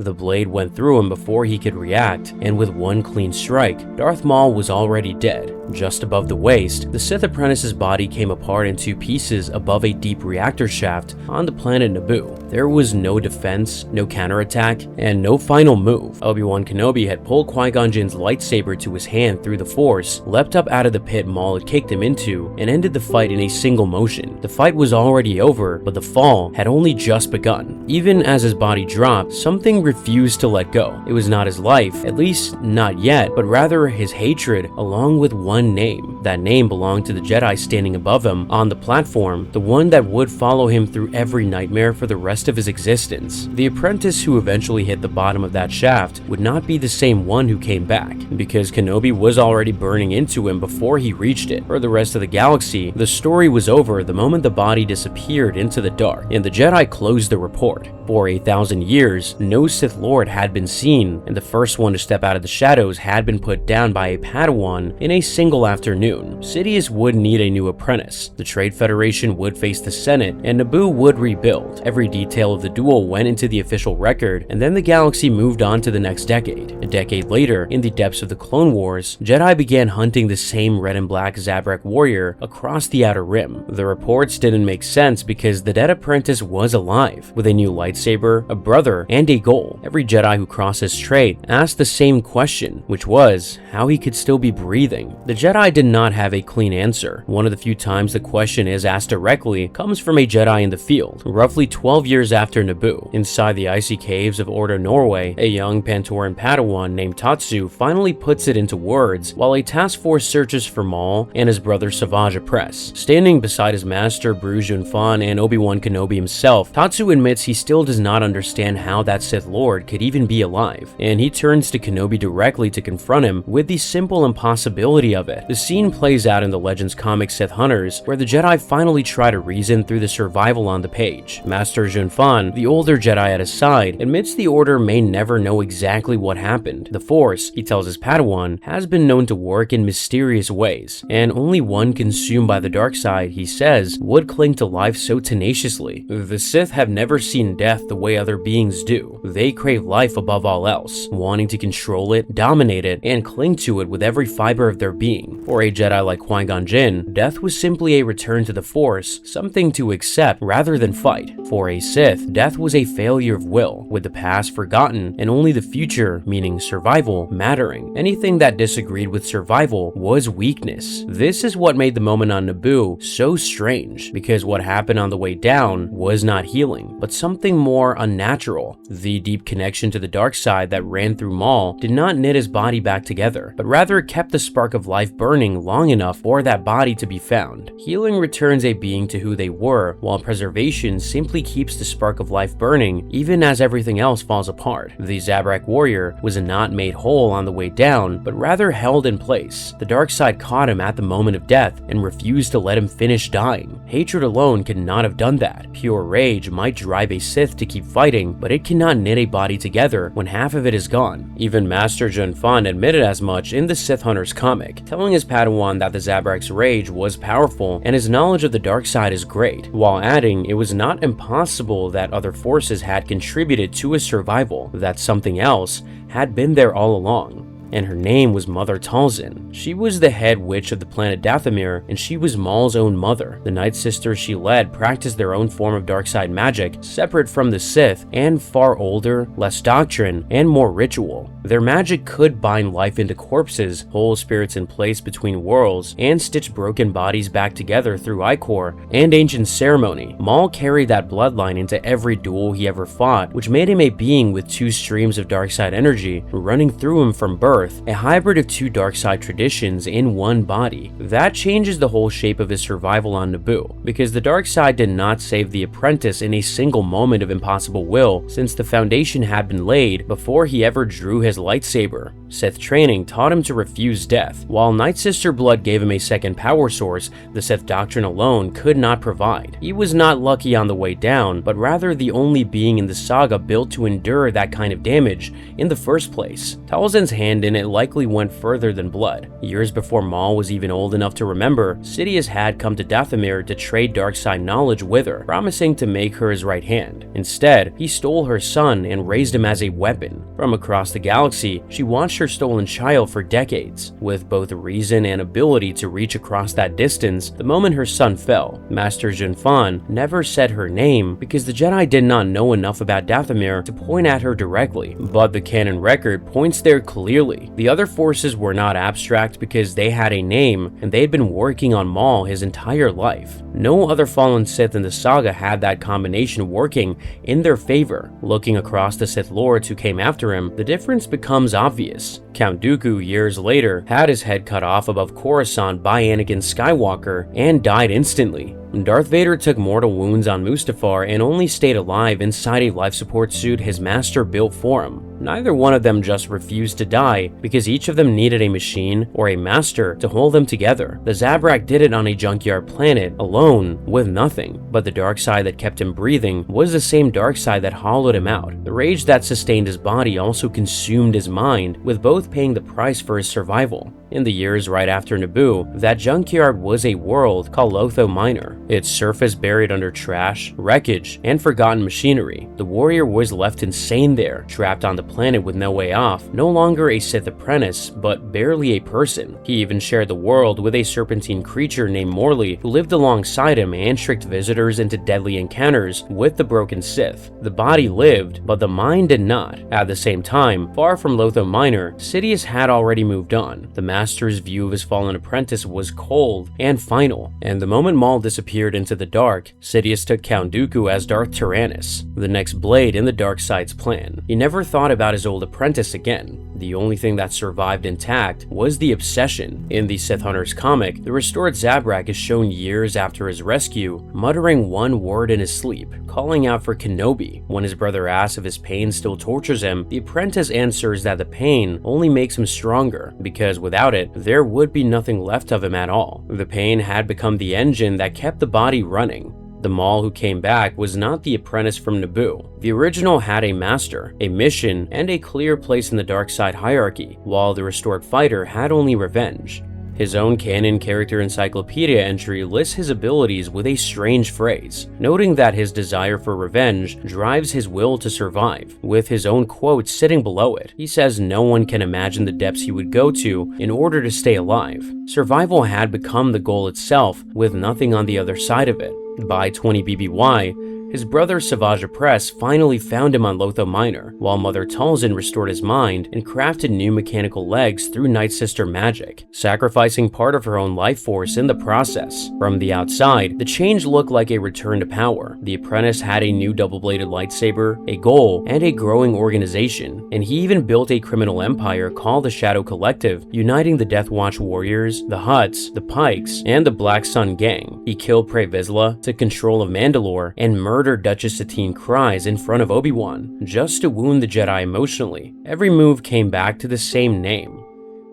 The blade went through him before he could react, and with one clean strike, Darth Maul was already dead. Just above the waist, the Sith apprentice's body came apart in two pieces above a deep reactor shaft on the planet Naboo. There was no defense, no counterattack, and no final move. Obi-Wan Kenobi had pulled Qui-Gon Jinn's lightsaber to his hand through the Force, leapt up out of the pit Maul had kicked him into, and ended the fight in a single motion. The fight was already over, but the fall had only just begun. Even as his body dropped, something refused to let go. It was not his life, at least not yet, but rather his hatred, along with one name. That name belonged to the Jedi standing above him on the platform, the one that would follow him through every nightmare for the rest of his existence. The apprentice who eventually hit the bottom of that shaft would not be the same one who came back, because Kenobi was already burning into him before he reached it. For the rest of the galaxy, the story was over the moment the body disappeared into the dark, and the Jedi closed the report. For 1,000 years, no Sith Lord had been seen, and the first one to step out of the shadows had been put down by a Padawan in a single afternoon. Sidious would need a new apprentice, the Trade Federation would face the Senate, and Naboo would rebuild. Every detail of the duel went into the official record, and then the galaxy moved on to the next decade. A decade later, in the depths of the Clone Wars, Jedi began hunting the same red and black Zabrak warrior across the Outer Rim. The reports didn't make sense because the dead apprentice was alive, with a new lightsaber, a brother, and a goal. Every Jedi who crossed his strait asked the same question, which was how he could still be breathing. The Jedi did not have a clean answer. One of the few times the question is asked directly comes from a Jedi in the field, roughly 12 years after Naboo. Inside the icy caves of Ordo Norway, a young Pantoran Padawan named Tatsu finally puts it into words while a task force searches for Maul and his brother Savage Opress. Standing beside his master Bru Junfan and Obi-Wan Kenobi himself, Tatsu admits he still does not understand how that Sith Lord could even be alive, and he turns to Kenobi directly to confront him with the simple impossibility of it. The scene plays out in the Legends comic Sith Hunters, where the Jedi finally try to reason through the survival on the page. Master Junfan, the older Jedi at his side, admits the Order may never know exactly what happened. The Force, he tells his Padawan, has been known to work in mysterious ways, and only one consumed by the dark side, he says, would cling to life so tenaciously. The Sith have never seen death the way other beings do. They crave life above all else, wanting to control it, dominate it, and cling to it with every fiber of their being. For a Jedi like Qui-Gon Jinn, death was simply a return to the Force, something to accept rather than fight. For a Sith, death was a failure of will, with the past forgotten and only the future, meaning survival, mattering. Anything that disagreed with survival was weakness. This is what made the moment on Naboo so strange, because what happened on the way down was not healing, but something more unnatural. The deep connection to the dark side that ran through Maul did not knit his body back together, but rather kept the spark of life burning long enough for that body to be found. Healing returns a being to who they were, while preservation simply keeps the spark of life burning even as everything else falls apart. The Zabrak warrior was not made whole on the way down, but rather held in place. The dark side caught him at the moment of death and refused to let him finish dying. Hatred alone could not have done that. Pure rage might drive a Sith to keep fighting, but it cannot knit a body together when half of it is gone. Even Master Junfan admitted as much in the Sith Hunters comic, telling his Padawan that the Zabrak's rage was powerful and his knowledge of the dark side is great, while adding it was not impossible that other forces had contributed to his survival, that something else had been there all along. And her name was Mother Talzin. She was the head witch of the planet Dathomir, and she was Maul's own mother. The Night Sisters she led practiced their own form of dark side magic, separate from the Sith, and far older, less doctrine, and more ritual. Their magic could bind life into corpses, hold spirits in place between worlds, and stitch broken bodies back together through ichor and ancient ceremony. Maul carried that bloodline into every duel he ever fought, which made him a being with two streams of dark side energy running through him from birth. A hybrid of two dark side traditions in one body. That changes the whole shape of his survival on Naboo, because the dark side did not save the apprentice in a single moment of impossible will, since the foundation had been laid before he ever drew his his lightsaber. Sith training taught him to refuse death, while Night Sister blood gave him a second power source the Sith doctrine alone could not provide. He was not lucky on the way down, but rather the only being in the saga built to endure that kind of damage in the first place. Talzin's hand in it likely went further than blood. Years before Maul was even old enough to remember, Sidious had come to Dathomir to trade dark side knowledge with her, promising to make her his right hand. Instead, he stole her son and raised him as a weapon. From across the galaxy, she watched her stolen child for decades, with both reason and ability to reach across that distance the moment her son fell. Master Jun Fan never said her name because the Jedi did not know enough about Dathomir to point at her directly, but the canon record points there clearly. The other forces were not abstract because they had a name and they had been working on Maul his entire life. No other fallen Sith in the saga had that combination working in their favor. Looking across the Sith Lords who came after him, the difference becomes obvious. Count Dooku, years later, had his head cut off above Coruscant by Anakin Skywalker and died instantly. Darth Vader took mortal wounds on Mustafar and only stayed alive inside a life support suit his master built for him. Neither one of them just refused to die because each of them needed a machine or a master to hold them together. The Zabrak did it on a junkyard planet, alone, with nothing. But the dark side that kept him breathing was the same dark side that hollowed him out. The rage that sustained his body also consumed his mind, with both paying the price for his survival. In the years right after Naboo, that junkyard was a world called Lotho Minor. Its surface buried under trash, wreckage, and forgotten machinery. The warrior was left insane there, trapped on the planet with no way off, no longer a Sith apprentice, but barely a person. He even shared the world with a serpentine creature named Morley, who lived alongside him and tricked visitors into deadly encounters with the broken Sith. The body lived, but the mind did not. At the same time, far from Lotho Minor, Sidious had already moved on. The Master's view of his fallen apprentice was cold and final, and the moment Maul disappeared into the dark, Sidious took Count Dooku as Darth Tyrannus, the next blade in the dark side's plan. He never thought about his old apprentice again. The only thing that survived intact was the obsession. In the Sith Hunters comic, the restored Zabrak is shown years after his rescue, muttering one word in his sleep, calling out for Kenobi. When his brother asks if his pain still tortures him, the apprentice answers that the pain only makes him stronger, because without it, there would be nothing left of him at all. The pain had become the engine that kept the body running. The Maul who came back was not the apprentice from Naboo. The original had a master, a mission, and a clear place in the dark side hierarchy, while the restored fighter had only revenge. His own canon character encyclopedia entry lists his abilities with a strange phrase, noting that his desire for revenge drives his will to survive, with his own quote sitting below it. He says no one can imagine the depths he would go to in order to stay alive. Survival had become the goal itself, with nothing on the other side of it. By 20 BBY, his brother Savage Opress finally found him on Lotho Minor, while Mother Talzin restored his mind and crafted new mechanical legs through Night Sister magic, sacrificing part of her own life force in the process. From the outside, the change looked like a return to power. The apprentice had a new double-bladed lightsaber, a goal, and a growing organization, and he even built a criminal empire called the Shadow Collective, uniting the Death Watch warriors, the Hutts, the Pikes, and the Black Sun Gang. He killed Pre Vizsla, took control of Mandalore, and murdered Duchess Satine Kryze in front of Obi-Wan, just to wound the Jedi emotionally. Every move came back to the same name,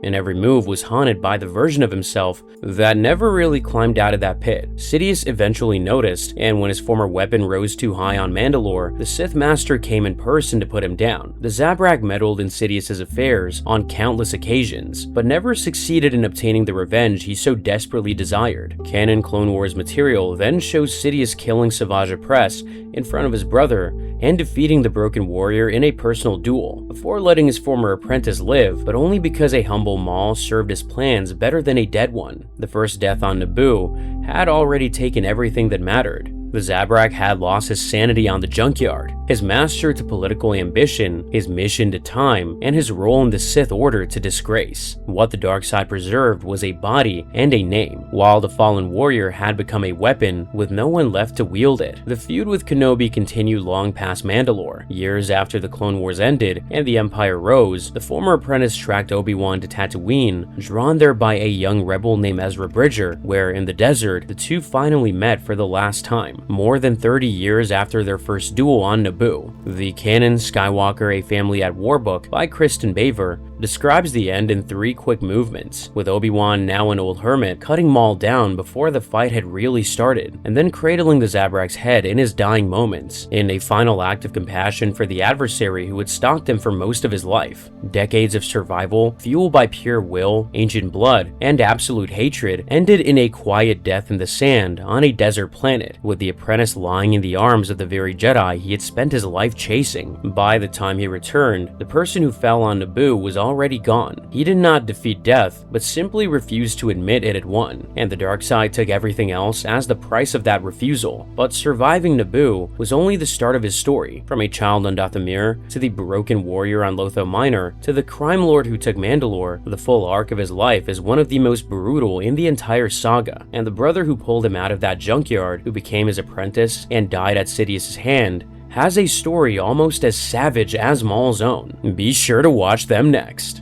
and every move was haunted by the version of himself that never really climbed out of that pit. Sidious eventually noticed, and when his former weapon rose too high on Mandalore, the Sith Master came in person to put him down. The Zabrak meddled in Sidious's affairs on countless occasions, but never succeeded in obtaining the revenge he so desperately desired. Canon Clone Wars material then shows Sidious killing Savage Opress in front of his brother and defeating the Broken Warrior in a personal duel, before letting his former apprentice live, but only because a humble Maul served his plans better than a dead one. The first death on Naboo had already taken everything that mattered. The Zabrak had lost his sanity on the junkyard, his master to political ambition, his mission to time, and his role in the Sith Order to disgrace. What the dark side preserved was a body and a name, while the fallen warrior had become a weapon with no one left to wield it. The feud with Kenobi continued long past Mandalore. Years after the Clone Wars ended and the Empire rose, the former apprentice tracked Obi-Wan to Tatooine, drawn there by a young rebel named Ezra Bridger, where in the desert, the two finally met for the last time. More than 30 years after their first duel on Naboo, Naboo. The canon Skywalker: A Family at War book by Kristen Baver describes the end in 3 quick movements, with Obi-Wan, now an old hermit, cutting Maul down before the fight had really started, and then cradling the Zabrak's head in his dying moments, in a final act of compassion for the adversary who had stalked him for most of his life. Decades of survival, fueled by pure will, ancient blood, and absolute hatred, ended in a quiet death in the sand on a desert planet, with the apprentice lying in the arms of the very Jedi he had spent his life chasing. By the time he returned, the person who fell on Naboo was already gone. He did not defeat death, but simply refused to admit it had won, and the dark side took everything else as the price of that refusal. But surviving Naboo was only the start of his story. From a child on Dathomir, to the broken warrior on Lotho Minor, to the crime lord who took Mandalore, the full arc of his life is one of the most brutal in the entire saga, and the brother who pulled him out of that junkyard, who became his apprentice and died at Sidious's hand, has a story almost as savage as Maul's own. Be sure to watch them next.